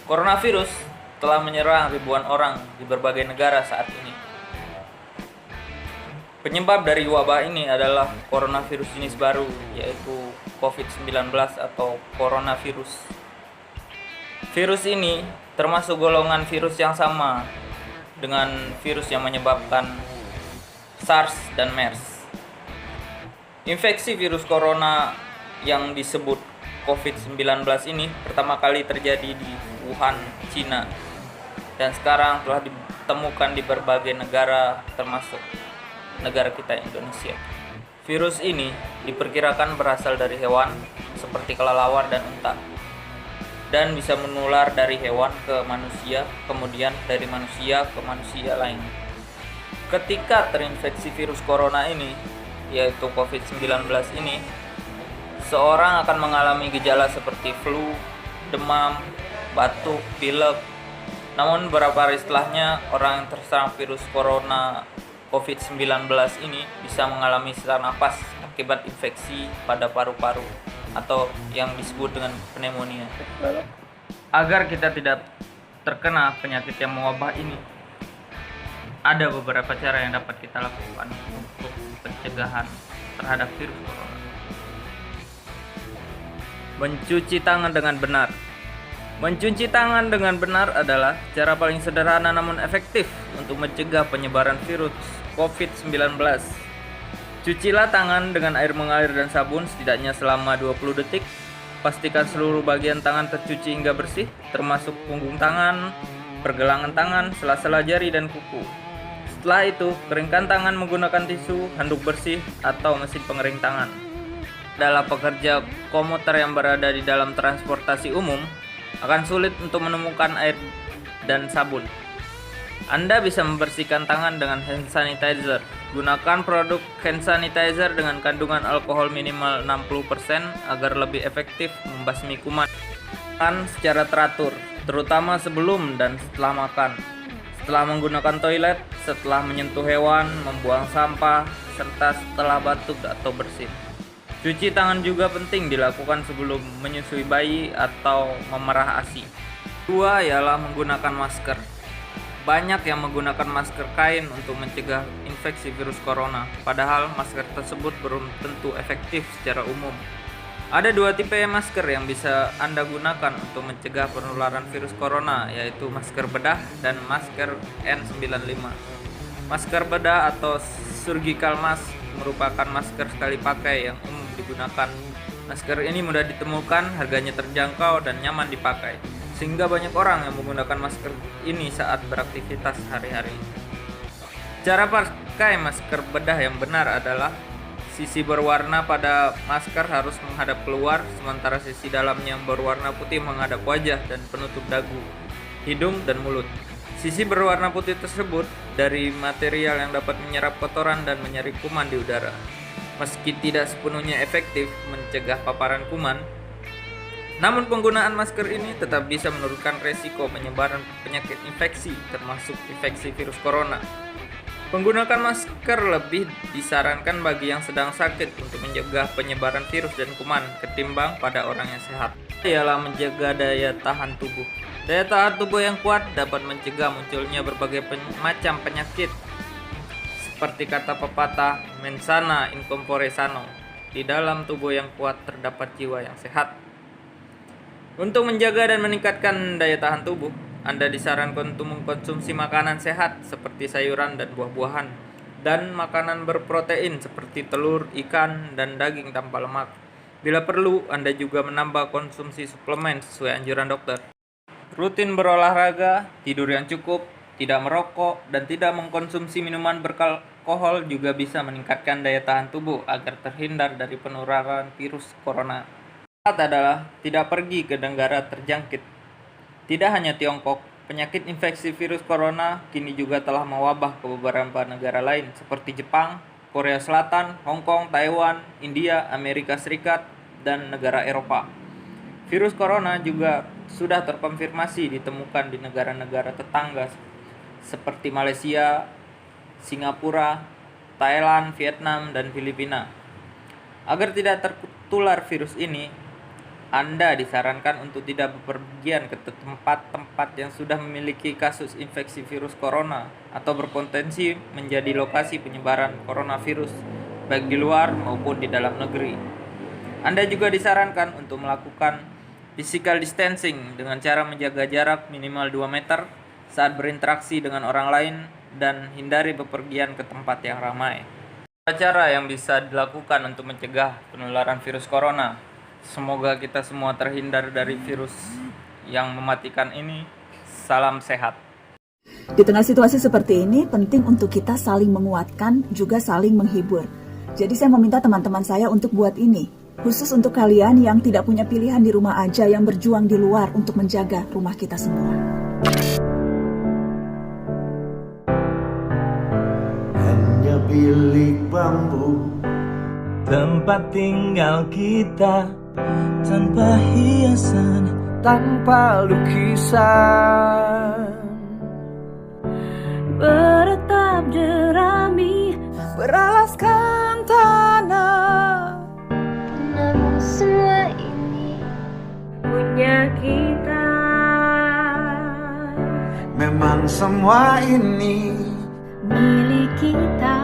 Coronavirus telah menyerang ribuan orang di berbagai negara saat ini. Penyebab dari wabah ini adalah coronavirus jenis baru, yaitu COVID-19 atau coronavirus. Virus ini termasuk golongan virus yang sama dengan virus yang menyebabkan SARS dan MERS. Infeksi virus corona yang disebut COVID-19 ini pertama kali terjadi di Wuhan, Cina, dan sekarang telah ditemukan di berbagai negara termasuk negara kita Indonesia. Virus ini diperkirakan berasal dari hewan seperti kelelawar dan unta, dan bisa menular dari hewan ke manusia, kemudian dari manusia ke manusia lain. Ketika terinfeksi virus corona ini, yaitu COVID-19 ini, seorang akan mengalami gejala seperti flu, demam, batuk, pilek. Namun beberapa hari setelahnya, orang yang terserang virus corona COVID-19 ini bisa mengalami sesak napas akibat infeksi pada paru-paru atau yang disebut dengan pneumonia. Agar kita tidak terkena penyakit yang mewabah ini, ada beberapa cara yang dapat kita lakukan untuk pencegahan terhadap virus corona. Mencuci tangan dengan benar. Mencuci tangan dengan benar adalah cara paling sederhana namun efektif untuk mencegah penyebaran virus COVID-19. Cucilah tangan dengan air mengalir dan sabun setidaknya selama 20 detik. Pastikan seluruh bagian tangan tercuci hingga bersih, termasuk punggung tangan, pergelangan tangan, sela-sela jari, dan kuku. Setelah itu, keringkan tangan menggunakan tisu, handuk bersih, atau mesin pengering tangan. Adalah pekerja komuter yang berada di dalam transportasi umum, akan sulit untuk menemukan air dan sabun. Anda bisa membersihkan tangan dengan hand sanitizer. Gunakan produk hand sanitizer dengan kandungan alkohol minimal 60% agar lebih efektif membasmi kuman. Makan secara teratur, terutama sebelum dan setelah makan. Setelah menggunakan toilet, setelah menyentuh hewan, membuang sampah, serta setelah batuk atau bersin. Cuci tangan juga penting dilakukan sebelum menyusui bayi atau memerah ASI. Kedua ialah menggunakan masker. Banyak yang menggunakan masker kain untuk mencegah infeksi virus corona, padahal masker tersebut belum tentu efektif secara umum. Ada dua tipe masker yang bisa Anda gunakan untuk mencegah penularan virus corona, yaitu masker bedah dan masker N95. Masker bedah atau surgical mask merupakan masker sekali pakai yang umum digunakan. Masker ini mudah ditemukan, harganya terjangkau dan nyaman dipakai, sehingga banyak orang yang menggunakan masker ini saat beraktivitas sehari-hari. Cara pakai masker bedah yang benar adalah sisi berwarna pada masker harus menghadap keluar, sementara sisi dalamnya yang berwarna putih menghadap wajah dan penutup dagu, hidung, dan mulut. Sisi berwarna putih tersebut dari material yang dapat menyerap kotoran dan menyaring kuman di udara. Meski tidak sepenuhnya efektif mencegah paparan kuman, namun penggunaan masker ini tetap bisa menurunkan resiko penyebaran penyakit infeksi, termasuk infeksi virus corona. Menggunakan masker lebih disarankan bagi yang sedang sakit untuk mencegah penyebaran virus dan kuman ketimbang pada orang yang sehat. Ialah menjaga daya tahan tubuh. Daya tahan tubuh yang kuat dapat mencegah munculnya berbagai macam penyakit. Seperti kata pepatah, mens sana in corpore sano, di dalam tubuh yang kuat terdapat jiwa yang sehat. Untuk menjaga dan meningkatkan daya tahan tubuh, Anda disarankan untuk mengkonsumsi makanan sehat seperti sayuran dan buah-buahan, dan makanan berprotein seperti telur, ikan, dan daging tanpa lemak. Bila perlu, Anda juga menambah konsumsi suplemen sesuai anjuran dokter. Rutin berolahraga, tidur yang cukup, tidak merokok, dan tidak mengkonsumsi minuman beralkohol juga bisa meningkatkan daya tahan tubuh agar terhindar dari penularan virus corona. Adalah tidak pergi ke negara terjangkit. Tidak hanya Tiongkok, penyakit infeksi virus corona kini juga telah mewabah ke beberapa negara lain seperti Jepang, Korea Selatan, Hong Kong, Taiwan, India, Amerika Serikat, dan negara Eropa. Virus corona juga sudah terkonfirmasi ditemukan di negara-negara tetangga seperti Malaysia, Singapura, Thailand, Vietnam, dan Filipina. Agar tidak tertular virus ini, Anda disarankan untuk tidak bepergian ke tempat-tempat yang sudah memiliki kasus infeksi virus corona atau berpotensi menjadi lokasi penyebaran coronavirus, baik di luar maupun di dalam negeri. Anda juga disarankan untuk melakukan physical distancing dengan cara menjaga jarak minimal 2 meter saat berinteraksi dengan orang lain dan hindari bepergian ke tempat yang ramai. Cara yang bisa dilakukan untuk mencegah penularan virus corona. Semoga kita semua terhindar dari virus yang mematikan ini. Salam sehat. Di tengah situasi seperti ini, penting untuk kita saling menguatkan, juga saling menghibur. Jadi saya meminta teman-teman saya untuk buat ini. Khusus untuk kalian yang tidak punya pilihan di rumah aja, yang berjuang di luar untuk menjaga rumah kita semua. Hanya bilik bambu, tempat tinggal kita, tanpa hiasan, tanpa lukisan, beratap jerami, Beralaskan tanah, namun semua ini punya kita. memang semua ini Milik kita.